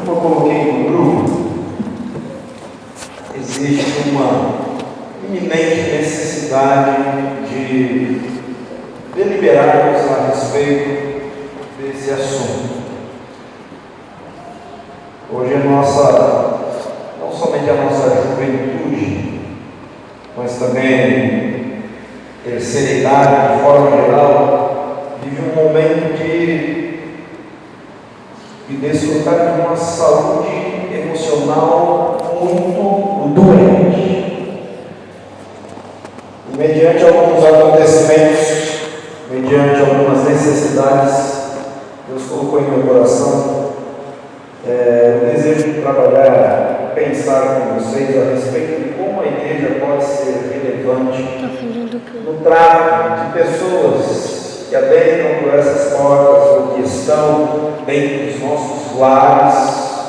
Como eu coloquei no grupo, existe uma iminente necessidade de deliberarmos a respeito desse assunto. Hoje não somente a nossa juventude, mas também terceira idade, de forma geral, vive um momento de desfrutar de uma saúde emocional muito doente. E mediante alguns acontecimentos, mediante algumas necessidades, Deus colocou em meu coração o desejo de trabalhar, pensar com vocês a respeito de como a igreja pode ser relevante no trato de pessoas que adentram por essas portas ou que estão dentro dos nossos lares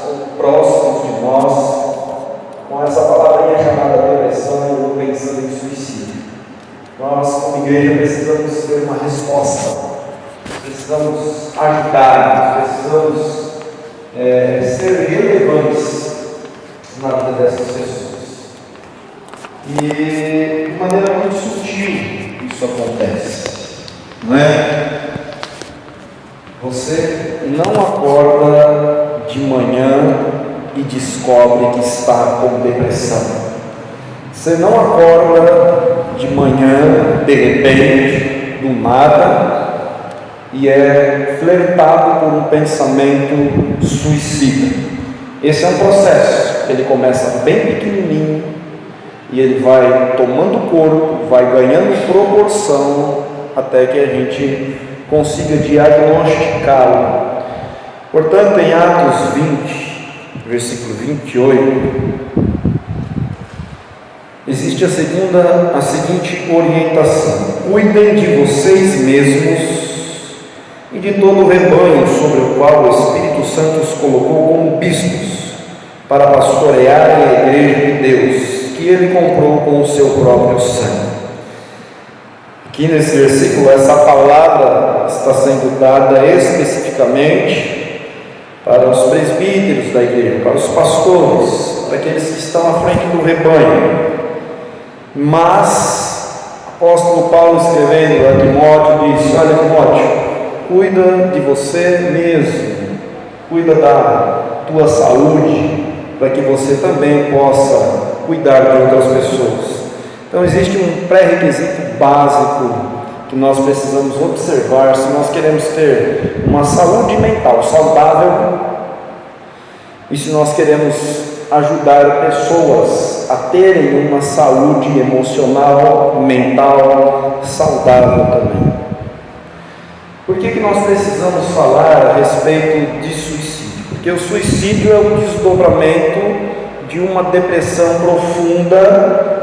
ou próximos de nós, com essa palavrinha chamada depressão ou pensando em suicídio. Nós, como igreja, precisamos ter uma resposta, precisamos ajudar, precisamos ser relevantes na vida dessas pessoas. E de maneira muito sutil isso acontece, não é? Você não acorda de manhã e descobre que está com depressão. Você não acorda de manhã, de repente, do nada, e é flertado por um pensamento suicida. Esse é um processo, ele começa bem pequenininho, e ele vai tomando corpo, vai ganhando proporção, até que a gente consiga diagnosticá-lo. Portanto, em Atos 20, versículo 28, existe a seguinte orientação: cuidem de vocês mesmos e de todo o rebanho sobre o qual o Espírito Santo os colocou como bispos, para pastorearem a igreja de Deus, que ele comprou com o seu próprio sangue. Aqui nesse versículo, essa palavra está sendo dada especificamente para os presbíteros da igreja, para os pastores, para aqueles que estão à frente do rebanho. Mas, o apóstolo Paulo, escrevendo a Timóteo, diz: olha, Timóteo, cuida de você mesmo, cuida da tua saúde, para que você também possa cuidar de outras pessoas. Então existe um pré-requisito básico que nós precisamos observar se nós queremos ter uma saúde mental saudável e se nós queremos ajudar pessoas a terem uma saúde emocional, mental saudável também. Por que nós precisamos falar a respeito de suicídio? Porque o suicídio é o desdobramento de uma depressão profunda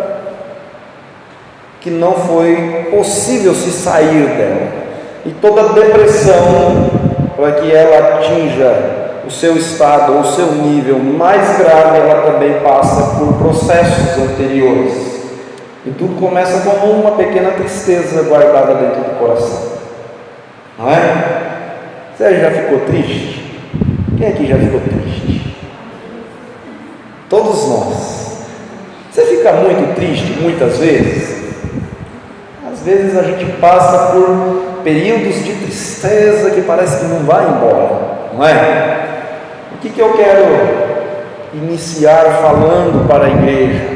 que não foi possível se sair dela. E toda depressão, para que ela atinja o seu estado ou o seu nível mais grave, ela também passa por processos anteriores. E tudo começa com uma pequena tristeza guardada dentro do coração. Não é? Você já ficou triste? Quem aqui já ficou triste? Todos nós. Você fica muito triste muitas vezes? Às vezes a gente passa por períodos de tristeza que parece que não vai embora, não é? O que eu quero iniciar falando para a igreja?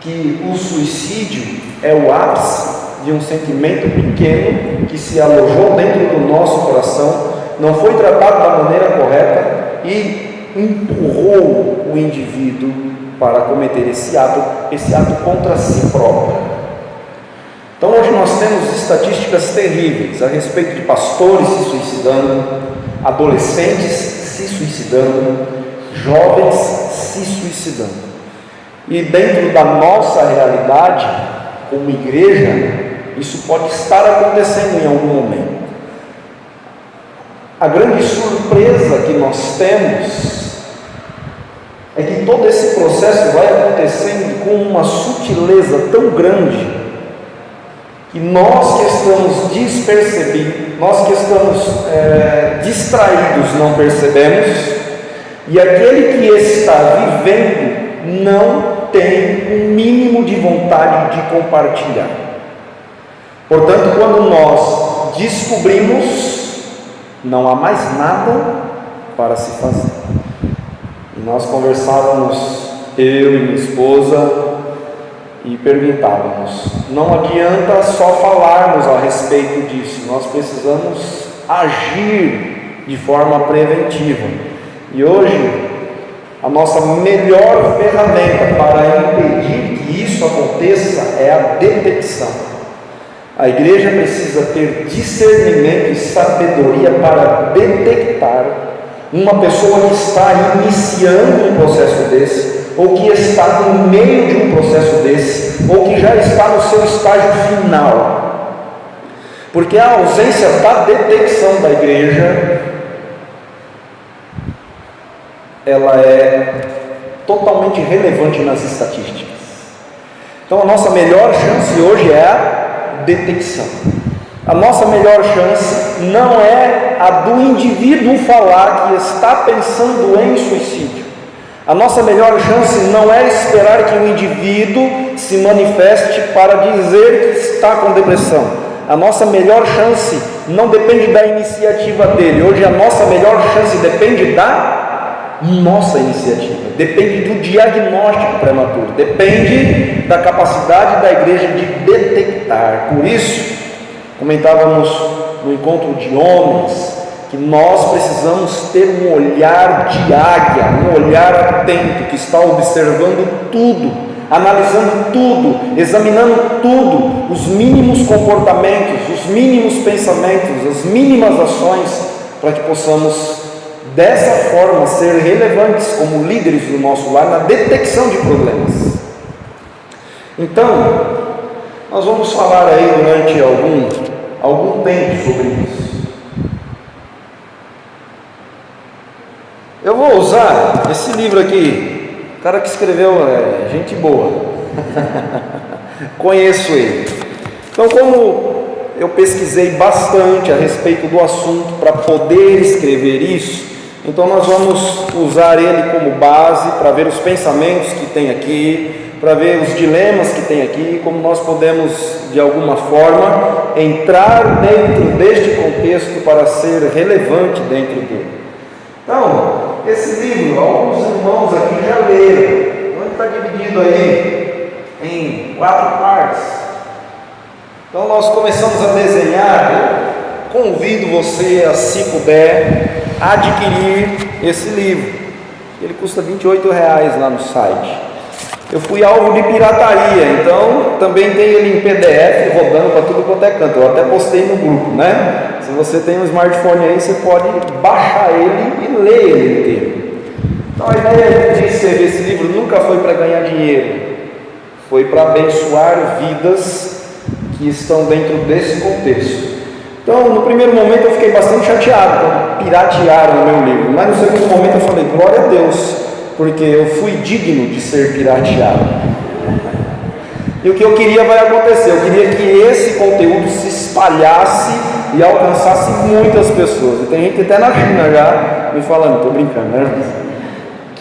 Que o suicídio é o ápice de um sentimento pequeno que se alojou dentro do nosso coração, não foi tratado da maneira correta e empurrou o indivíduo para cometer esse ato contra si próprio. Então hoje nós temos estatísticas terríveis a respeito de pastores se suicidando, adolescentes se suicidando, jovens se suicidando. E dentro da nossa realidade, como igreja, isso pode estar acontecendo em algum momento. A grande surpresa que nós temos é que todo esse processo vai acontecendo com uma sutileza tão grande que nós que estamos despercebidos, nós que estamos distraídos não percebemos, E aquele que está vivendo não tem um mínimo de vontade de compartilhar. Portanto, quando nós descobrimos, não há mais nada para se fazer. E nós conversávamos, eu e minha esposa, e perguntávamos: não adianta só falarmos a respeito disso, nós precisamos agir de forma preventiva. E hoje, a nossa melhor ferramenta para impedir que isso aconteça é a detecção. A igreja precisa ter discernimento e sabedoria para detectar uma pessoa que está iniciando um processo desse, ou que está no meio de um processo desse, ou que já está no seu estágio final. Porque a ausência da detecção da igreja, ela é totalmente relevante nas estatísticas. Então a nossa melhor chance hoje é a detecção. A nossa melhor chance não é a do indivíduo falar que está pensando em suicídio. A nossa melhor chance não é esperar que o indivíduo se manifeste para dizer que está com depressão. A nossa melhor chance não depende da iniciativa dele. Hoje a nossa melhor chance depende da nossa iniciativa, depende do diagnóstico prematuro, depende da capacidade da igreja de detectar. Por isso, comentávamos no encontro de homens que nós precisamos ter um olhar de águia, um olhar atento, que está observando tudo, analisando tudo, examinando tudo, os mínimos comportamentos, os mínimos pensamentos, as mínimas ações, para que possamos dessa forma ser relevantes como líderes do nosso lar na detecção de problemas. Então, nós vamos falar aí durante algum tempo sobre isso. Eu vou usar esse livro aqui, o cara que escreveu é gente boa, conheço ele. Então, como eu pesquisei bastante a respeito do assunto para poder escrever isso, então nós vamos usar ele como base para ver os pensamentos que tem aqui, para ver os dilemas que tem aqui, como nós podemos de alguma forma entrar dentro deste contexto para ser relevante dentro dele. Então, esse livro, alguns irmãos aqui já leram. Então ele está dividido aí em 4 partes. Então nós começamos a desenhar. Eu convido você a, se puder, adquirir esse livro. Ele custa R$28 lá no site. Eu fui alvo de pirataria, então também tem ele em PDF rodando para tudo quanto é canto. Eu até postei no grupo, né? Se você tem um smartphone aí, você pode baixar ele e ler ele inteiro. Então a ideia de escrever esse livro nunca foi para ganhar dinheiro, foi para abençoar vidas que estão dentro desse contexto. Então, no primeiro momento eu fiquei bastante chateado quando piratearam o meu livro, mas no segundo momento eu falei, glória a Deus, porque eu fui digno de ser pirateado. E o que eu queria vai acontecer. Eu queria que esse conteúdo se espalhasse e alcançasse muitas pessoas. E tem gente até na China já me falando, estou brincando, né?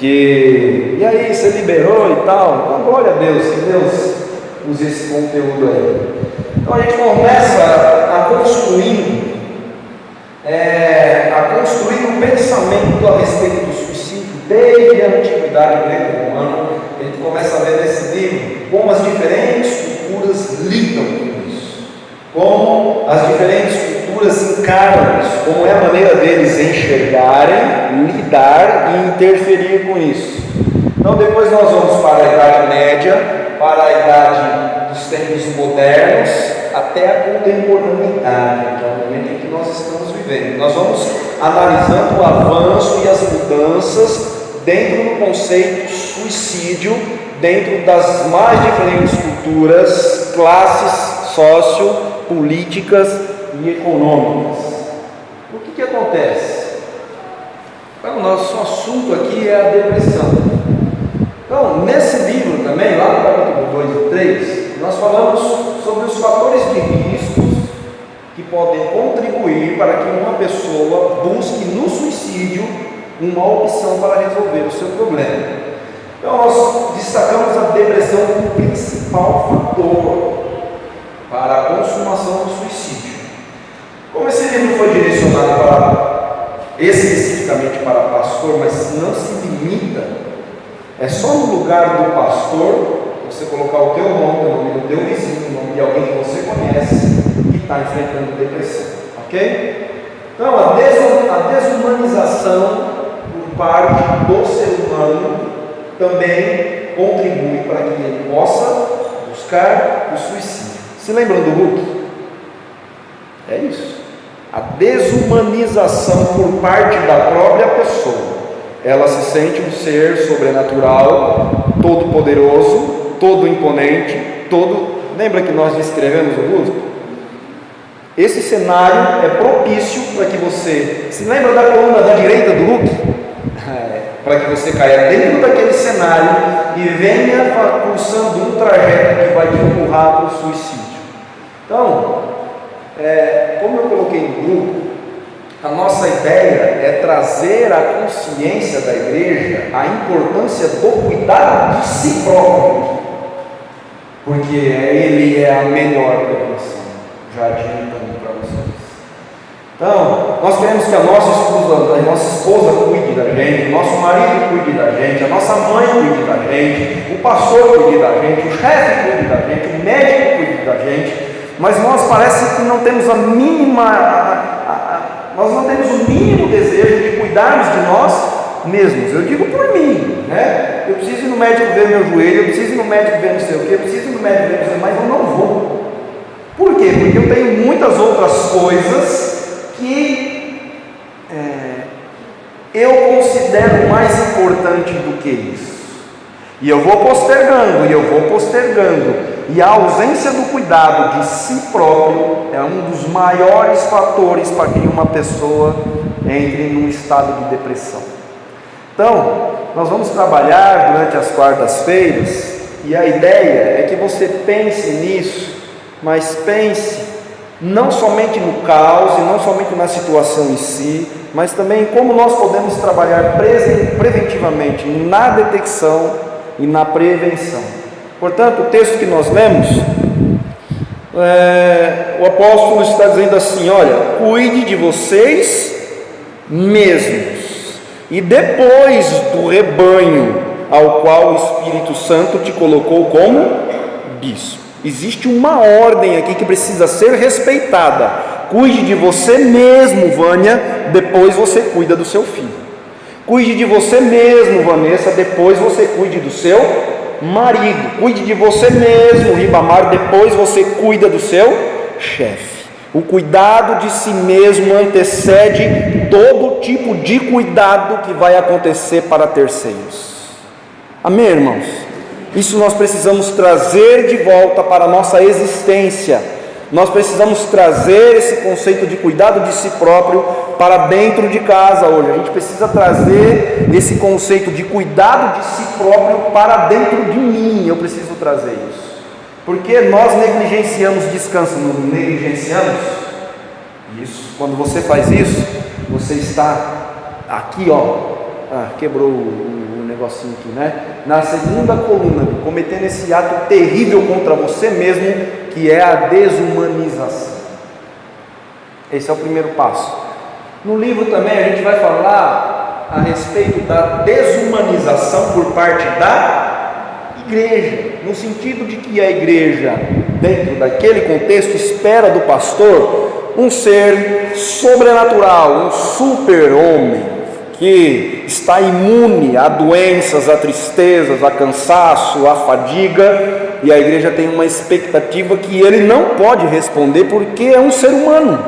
E aí, você liberou e tal. Então, glória a Deus, que Deus use esse conteúdo aí. Então a gente começa a construir um pensamento a respeito do suicídio desde a antiguidade greco-romana. A gente começa a ver nesse livro como as diferentes culturas lidam com isso, como as diferentes culturas encaram isso, como é a maneira deles enxergarem, lidar e interferir com isso. Então depois nós vamos para a Idade Média, para a Idade dos tempos modernos, até a contemporaneidade, que é o momento em que nós estamos vivendo. Nós vamos analisando o avanço e as mudanças dentro do conceito suicídio, dentro das mais diferentes culturas, classes sociopolíticas e econômicas. O que acontece? O nosso assunto aqui é a depressão. Então, nesse livro também, lá no capítulo 2 e 3, nós falamos sobre os fatores de riscos que podem contribuir para que uma pessoa busque no suicídio uma opção para resolver o seu problema. Então nós destacamos a depressão como principal fator para a consumação do suicídio. Como esse livro foi direcionado especificamente para pastor, mas não se limita, é só no lugar do pastor você colocar o teu nome, o nome do teu vizinho, o nome de alguém que você conhece que está enfrentando depressão, ok? Então a desumanização por parte do ser humano também contribui para que ele possa buscar o suicídio. Se lembram do Hulk? É isso. A desumanização por parte da própria pessoa. Ela se sente um ser sobrenatural, todo poderoso, todo imponente, todo... Lembra que nós descrevemos o Hulk? Esse cenário é propício para que você... Se lembra da coluna da direita do Hulk? Para que você caia dentro daquele cenário e venha cursando um trajeto que vai te empurrar para o suicídio. Então, como eu coloquei no grupo, a nossa ideia é trazer à consciência da igreja a importância do cuidado de si próprio, porque ele é a melhor prevenção, já adiantando para vocês. Então, nós queremos que a nossa esposa cuide da gente, o nosso marido cuide da gente, a nossa mãe cuide da gente, o pastor cuide da gente, o chefe cuide da gente, o médico cuide da gente, mas nós parece que não temos nós não temos o mínimo desejo de cuidarmos de nós mesmos. Eu digo por mim, né? Eu preciso ir no médico ver meu joelho, eu preciso ir no médico ver não sei o que, eu preciso ir no médico ver não sei o que, mas eu não vou. Por quê? Porque eu tenho muitas outras coisas que eu considero mais importante do que isso. E eu vou postergando, e a ausência do cuidado de si próprio é um dos maiores fatores para que uma pessoa entre num estado de depressão. Então, nós vamos trabalhar durante as quartas-feiras, e a ideia é que você pense nisso, mas pense não somente no caos e não somente na situação em si, mas também como nós podemos trabalhar preventivamente na detecção e na prevenção. Portanto, o texto que nós lemos, o apóstolo está dizendo assim: olha, cuide de vocês mesmos, e depois do rebanho ao qual o Espírito Santo te colocou como bispo. Existe uma ordem aqui que precisa ser respeitada. Cuide de você mesmo, Vânia, depois você cuida do seu filho. Cuide de você mesmo, Vanessa, depois você cuide do seu marido. Cuide de você mesmo, Ribamar, depois você cuida do seu chefe. O cuidado de si mesmo antecede todo tipo de cuidado que vai acontecer para terceiros. Amém, irmãos? Isso nós precisamos trazer de volta para a nossa existência. Nós precisamos trazer esse conceito de cuidado de si próprio para dentro de casa hoje. A gente precisa trazer esse conceito de cuidado de si próprio para dentro de mim. Eu preciso trazer isso. Porque nós negligenciamos descanso, não negligenciamos isso. Quando você faz isso, você está aqui, quebrou o negocinho aqui, né? Na segunda coluna, cometendo esse ato terrível contra você mesmo, que é a desumanização. Esse é o primeiro passo. No livro também a gente vai falar a respeito da desumanização por parte da igreja, no sentido de que a igreja, dentro daquele contexto, espera do pastor um ser sobrenatural, um super-homem, que está imune a doenças, a tristezas, a cansaço, a fadiga, e a igreja tem uma expectativa que ele não pode responder porque é um ser humano.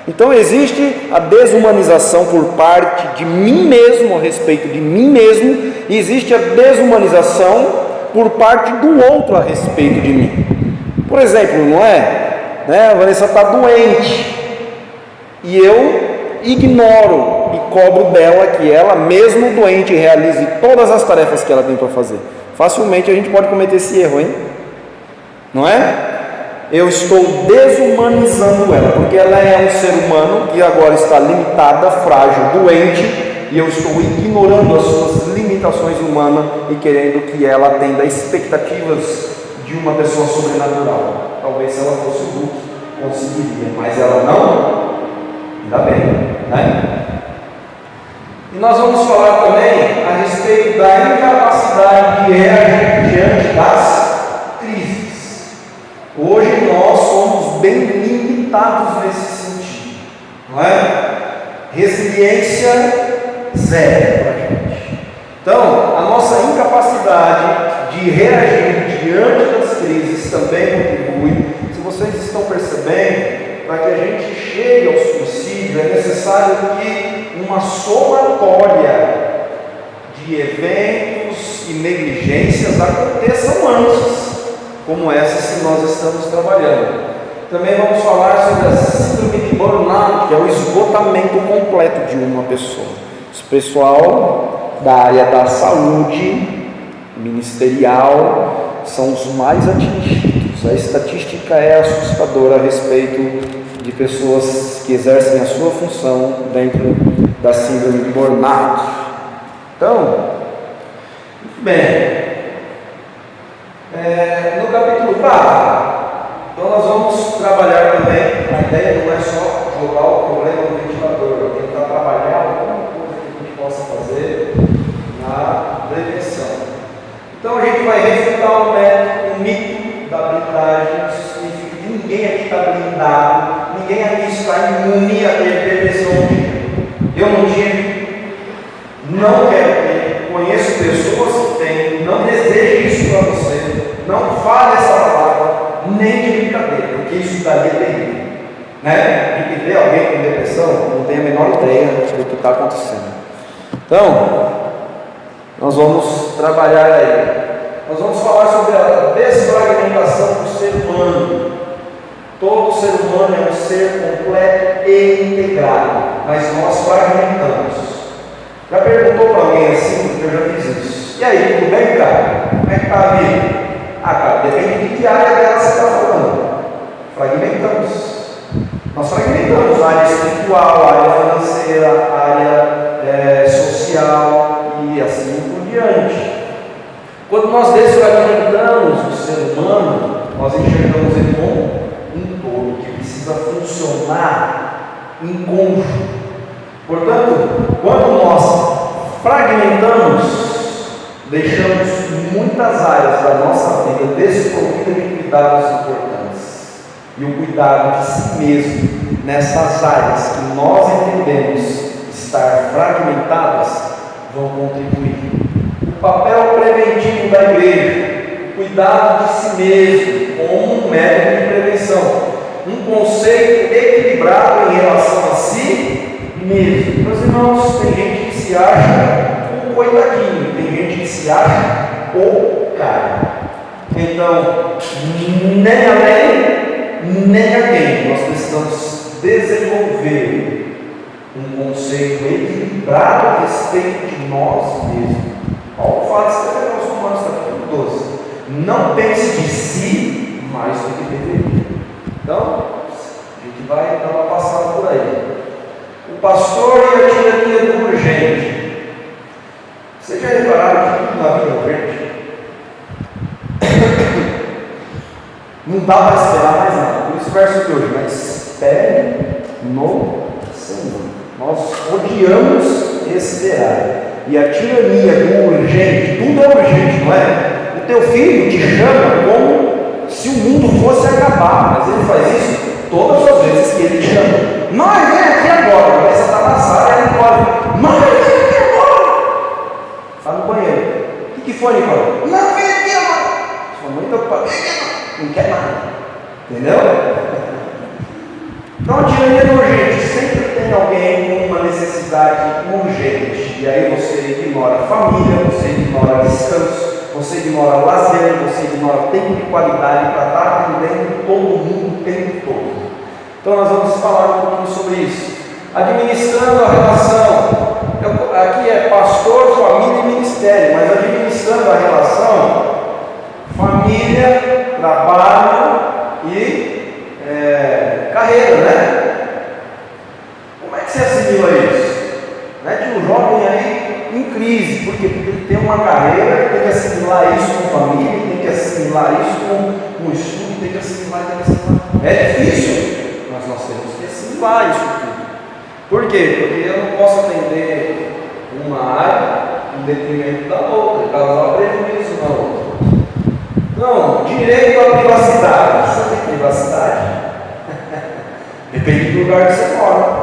Então existe a desumanização por parte de mim mesmo, a respeito de mim mesmo, e existe a desumanização por parte do outro a respeito de mim. Por exemplo, não é? A Vanessa está doente, e eu ignoro e cobro dela que ela, mesmo doente, realize todas as tarefas que ela tem para fazer. Facilmente a gente pode cometer esse erro, hein? Não é? Eu estou desumanizando ela, porque ela é um ser humano que agora está limitada, frágil, doente, e eu estou ignorando as suas limitações humanas e querendo que ela atenda expectativas de uma pessoa sobrenatural. Talvez se ela fosse o Hulk, conseguiria, mas ela não, ainda bem, né? E nós vamos falar também a respeito da incapacidade de reagir diante das crises. Hoje nós somos bem limitados nesse sentido, não é? Resiliência zero para a gente. Então, a nossa incapacidade de reagir diante das crises também contribui. Se vocês estão percebendo, para que a gente chegue ao suicídio é necessário que uma somatória de eventos e negligências aconteçam antes, como essas que nós estamos trabalhando. Também vamos falar sobre a síndrome de burnout, que é o esgotamento completo de uma pessoa. Esse pessoal da área da saúde ministerial são os mais atingidos. A estatística é assustadora a respeito de pessoas que exercem a sua função dentro da síndrome de burnout. Então, muito bem. No capítulo 4, então nós vamos trabalhar também, a ideia não é só jogar o problema no ventilador, tentar trabalhar alguma coisa que a gente possa fazer na prevenção. Então a gente vai refutar o mito da blindagem. Isso significa que ninguém aqui está blindado, ninguém aqui está imune a ter depressão. Eu não tive, não quero ter, conheço pessoas que têm, não desejo isso para você, não fale essa palavra, nem de brincadeira, porque isso daí é terrível, né? A gente vê alguém com depressão, não tem a menor ideia do que está acontecendo. Então, nós vamos trabalhar aí. Nós vamos falar sobre a desfragmentação do ser humano. Todo ser humano é um ser completo e integrado, mas nós fragmentamos. Já perguntou para alguém assim? Eu já fiz isso. E aí, tudo bem, cara? Como é que está a vida? Ah, cara, depende de que área dela você está falando. Fragmentamos. Nós fragmentamos a área espiritual, a área financeira, a área social e assim por diante. Quando nós desfragmentamos o ser humano, nós enxergamos ele como um todo, que precisa funcionar em conjunto. Portanto, quando nós fragmentamos, deixamos muitas áreas da nossa vida desprovidas de cuidados importantes. E o cuidado de si mesmo nessas áreas que nós entendemos estar fragmentadas vão contribuir. O papel preventivo da igreja, o cuidado de si mesmo como um método de prevenção, um conceito equilibrado em relação a si mesmo. Meus irmãos, tem gente que se acha um coitadinho, tem gente que se acha o cara. Então, nem além, nem a quem. Nós precisamos desenvolver um conceito equilibrado a respeito de nós mesmos. Paulo fala isso também aos Romanos, capítulo 12. Não pense de si mais do que deveria. Então, a gente vai dar uma passada por aí. O pastor e a tirania do urgente. Vocês já repararam que tudo na vida é urgente? Não dá para esperar mais nada. Por isso o verso de hoje, mas espere no Senhor. Nós odiamos esperar. E a tirania do urgente, tudo é urgente, não é? O teu filho te chama como se o mundo fosse acabar, mas ele faz isso todas as vezes que ele te chama. Mãe, vem aqui agora. Aí você está na sala e ele pode. Mãe, vem aqui agora. Está no banheiro. O que foi, Nicolau? Não, vem aqui agora. Sua mãe está ocupada. Não quer nada. Entendeu? Então a tirania do urgente, sempre tem alguém com uma necessidade urgente. E aí você ignora a família, você ignora descanso, você ignora lazer, você ignora tempo de qualidade para estar atendendo todo mundo o tempo todo. Então nós vamos falar um pouquinho sobre isso. Administrando a relação. Aqui é pastor, família e ministério, mas administrando a relação, família, trabalho e carreira, né? Como é que você assimila isso? Não é que o jovem crise. Por quê? Porque ele tem uma carreira, tem que assimilar isso com família, tem que assimilar isso com o estudo, tem que assimilar. É difícil, mas nós temos que assimilar isso tudo. Por quê? Porque eu não posso atender uma área em detrimento da outra, causar prejuízo na outra. Não, direito à privacidade. Você tem privacidade? Depende do lugar que você mora.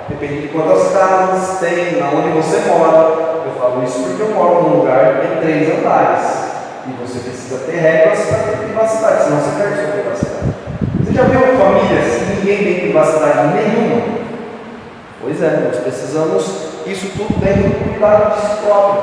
Depende de quantas casas tem, onde você mora. Eu falo isso porque eu moro num lugar que tem 3 andares. E você precisa ter regras para ter privacidade, senão você perde sua privacidade. Você já viu famílias que ninguém tem privacidade nenhuma? Pois é, nós precisamos isso tudo dentro do cuidado de si próprio.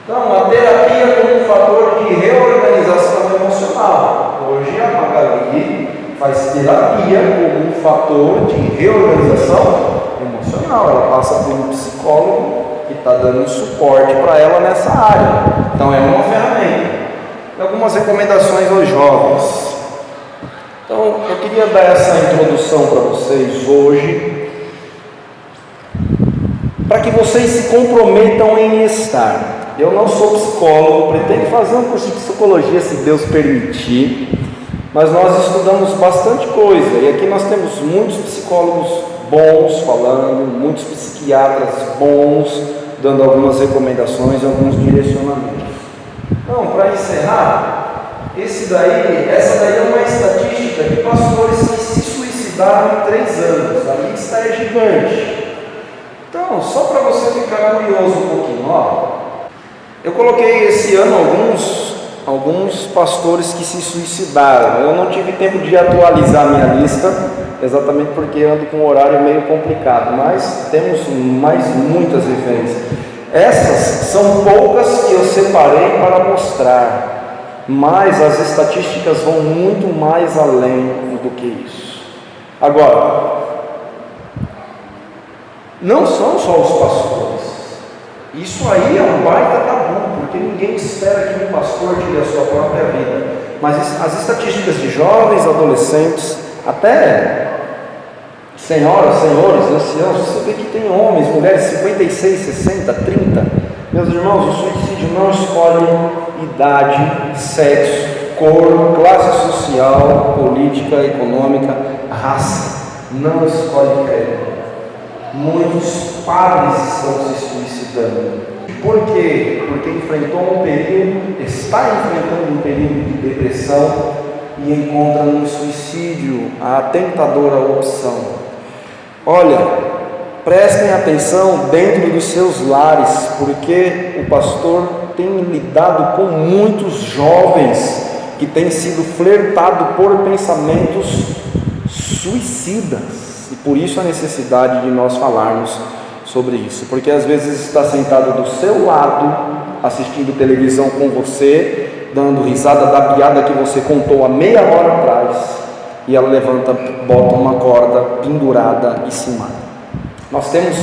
Então, a terapia como um fator de reorganização emocional. Hoje a Magali faz terapia como um fator de reorganização emocional. Ela passa por um psicólogo que está dando suporte para ela nessa área. Então é uma ferramenta. E algumas recomendações aos jovens. Então eu queria dar essa introdução para vocês hoje, para que vocês se comprometam em estar. Eu não sou psicólogo, pretendo fazer um curso de psicologia se Deus permitir. Mas nós estudamos bastante coisa, e aqui nós temos muitos psicólogos bons falando, muitos psiquiatras bons, dando algumas recomendações, alguns direcionamentos. Então, para encerrar, essa daí é uma estatística de pastores que se suicidaram em 3 anos, a lista é gigante. Então, só para você ficar curioso um pouquinho, eu coloquei esse ano alguns pastores que se suicidaram. Eu não tive tempo de atualizar a minha lista, exatamente porque ando com um horário meio complicado, mas temos mais muitas referências. Essas são poucas que eu separei para mostrar, mas as estatísticas vão muito mais além do que isso. Agora, não são só os pastores. Isso aí é um baita tabu, porque ninguém espera que um pastor tire a sua própria vida. Mas as estatísticas de jovens, adolescentes, até senhoras, senhores, anciãos, você vê que tem homens, mulheres, 56, 60, 30. Meus irmãos, o suicídio não escolhe idade, sexo, cor, classe social, política, econômica, raça. Não escolhe credo. Muitos padres estão se suicidando. Por quê? Porque está enfrentando um período de depressão e encontra no suicídio a tentadora opção. Olha, prestem atenção dentro dos seus lares, porque o pastor tem lidado com muitos jovens que têm sido flertados por pensamentos suicidas. E por isso a necessidade de nós falarmos sobre isso, porque às vezes está sentado do seu lado, assistindo televisão com você, dando risada da piada que você contou há meia hora atrás, e ela levanta, bota uma corda pendurada e se mata. Nós temos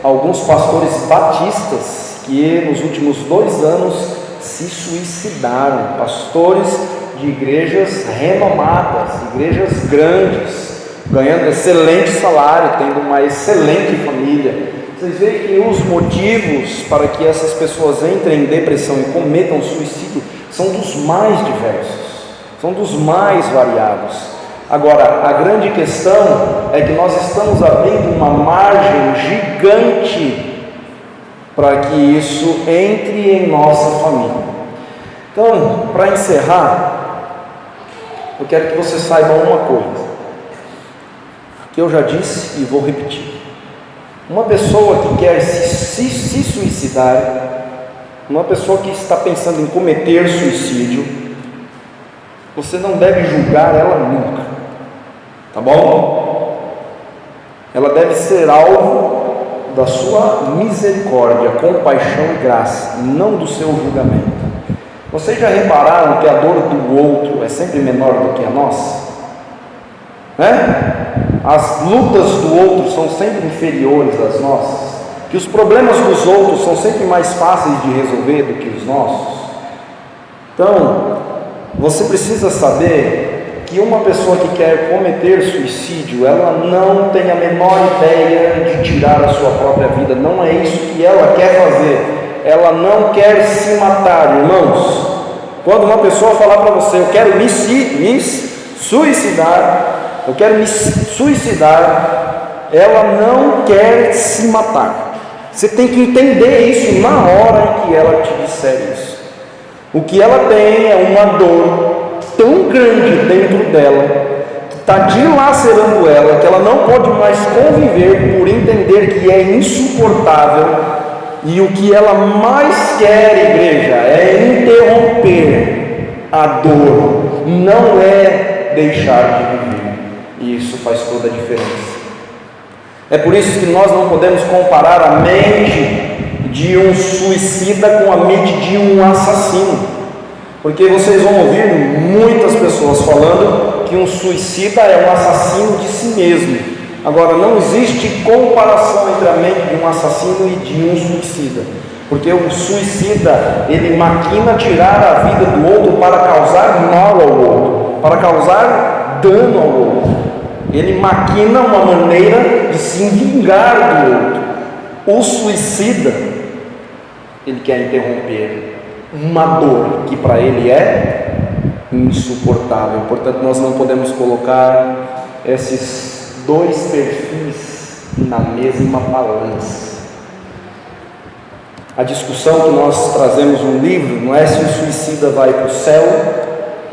alguns pastores batistas que nos últimos 2 anos se suicidaram, pastores de igrejas renomadas, igrejas grandes, ganhando excelente salário, tendo uma excelente família. Vocês veem que os motivos para que essas pessoas entrem em depressão e cometam suicídio são dos mais diversos, são dos mais variados. Agora, a grande questão é que nós estamos abrindo uma margem gigante para que isso entre em nossa família. Então, para encerrar, eu quero que você saiba uma coisa que eu já disse e vou repetir. Uma pessoa que quer se suicidar, uma pessoa que está pensando em cometer suicídio, você não deve julgar ela nunca, tá bom? Ela deve ser alvo da sua misericórdia, compaixão e graça, não do seu julgamento. Vocês já repararam que a dor do outro é sempre menor do que a nossa? As lutas do outro são sempre inferiores às nossas, que os problemas dos outros são sempre mais fáceis de resolver do que os nossos. Então, você precisa saber que uma pessoa que quer cometer suicídio, ela não tem a menor ideia de tirar a sua própria vida, não é isso que ela quer fazer. ela não quer se matar, irmãos. Quando uma pessoa falar para você, eu quero me suicidar, eu quero me suicidar, ela não quer se matar. Você tem que entender isso na hora em que ela te disser isso. O que ela tem é uma dor tão grande dentro dela, que está dilacerando ela, que ela não pode mais conviver por entender que é insuportável. E o que ela mais quer, igreja, é interromper a dor, não é deixar de viver. E isso faz toda a diferença. É por isso que nós não podemos comparar a mente de um suicida com a mente de um assassino, porque vocês vão ouvir muitas pessoas falando que um suicida é um assassino de si mesmo. Agora, não existe comparação entre a mente de um assassino e de um suicida, porque o suicida, ele maquina tirar a vida do outro para causar mal ao outro, para causar dano ao outro. Ele maquina uma maneira de se vingar do outro. O suicida, ele quer interromper uma dor que para ele é insuportável. Portanto, nós não podemos colocar esses dois perfis na mesma balança. A discussão que nós trazemos no livro não é se o suicida vai para o céu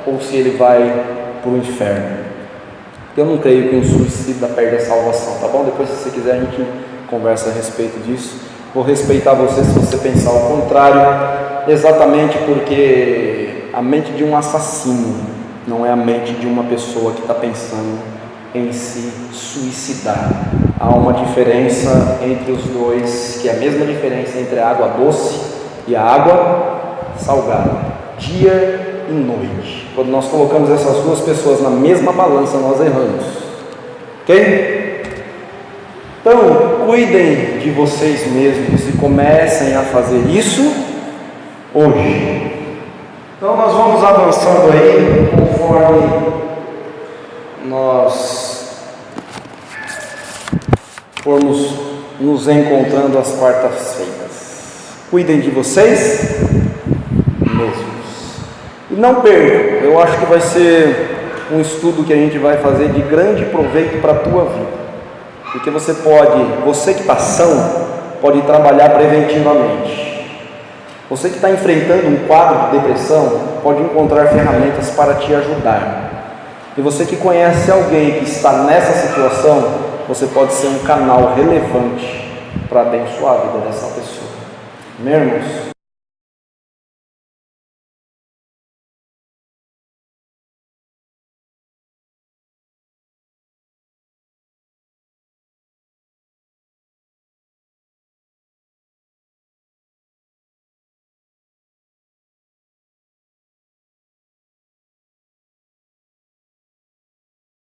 ou se ele vai para o inferno. Eu não creio que um suicida perde a salvação, tá bom? Depois, se você quiser, a gente conversa a respeito disso. Vou respeitar você se você pensar o contrário, exatamente porque a mente de um assassino não é a mente de uma pessoa que está pensando em se suicidar. Há uma diferença entre os dois, que é a mesma diferença entre a água doce e a água salgada, dia e noite. Quando nós colocamos essas duas pessoas na mesma balança, nós erramos, ok? Então, cuidem de vocês mesmos e comecem a fazer isso hoje. Então, nós vamos avançando aí, conforme nós formos nos encontrando às quartas-feiras. Cuidem de vocês mesmos. E não percam, eu acho que vai ser um estudo que a gente vai fazer de grande proveito para a tua vida. Porque você que está são, pode trabalhar preventivamente. Você que está enfrentando um quadro de depressão, pode encontrar ferramentas para te ajudar. E você que conhece alguém que está nessa situação, você pode ser um canal relevante para abençoar a vida dessa pessoa. Amém, irmãos?